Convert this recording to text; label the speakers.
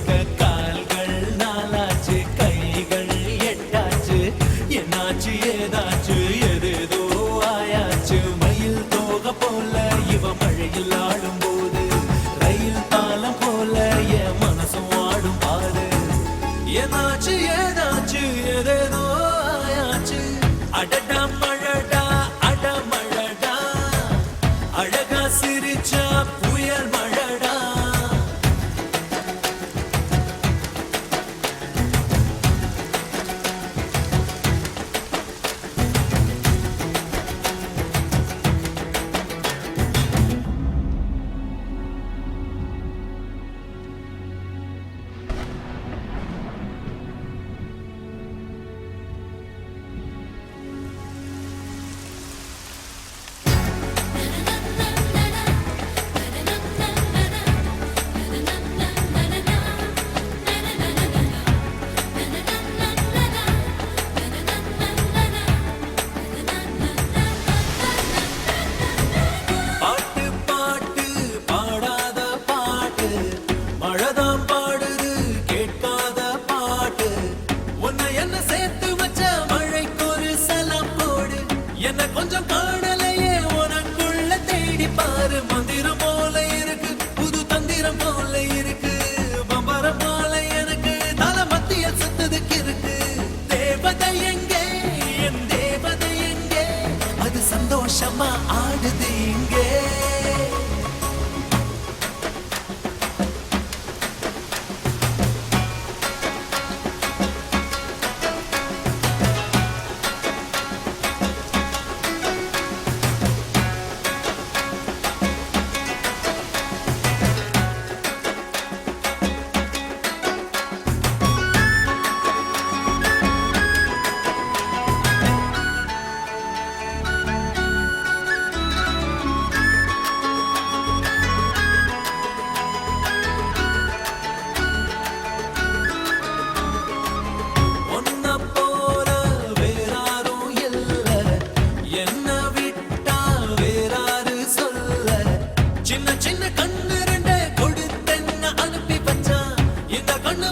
Speaker 1: சேர்க்க கால்கள் நாளாச்சு கைகள் எட்டாச்சு என்னாச்சு ஏதாச்சு எதேதோ ஆயாச்சு மயில் தோக போல இவ மழையில் ஆடும் போது ரயில் பாலம் போல என் மனசும் ஆடும் பாரு என்னாச்சு ஏதாச்சு எதேதோ ஆயாச்சு அடடா மழடா அடமழடா அழகா சிரிச்சா புயல் மழடா பாட்டு பாட்டு பாடாத பாட்டு மழைதான் பாடுது கேட்காத பாட்டு உன்னை என்ன சேர்த்து வச்ச மழைக்கு ஒரு சலம் போடு என்ன கொஞ்சம் காணலையே உனக்குள்ள தேடி பாரு மந்திரம் போல இருக்கு புது தந்திரம் போல இருக்கு பம்பரம் போல எனக்கு தலை மத்திய சுத்ததுக்கு இருக்கு தேவதை எங்கே என் தேவதை எங்கே அது சந்தோஷமா ஆடுது இங்கே ஒன்ன போல வேறாரும் இல்ல என்ன விட்டா வேறாரு சொல்ல சின்ன சின்ன கண்ணு ரெண்ட கொடுத்தென்ன அனுப்பி வச்சான் இந்த கண்ணு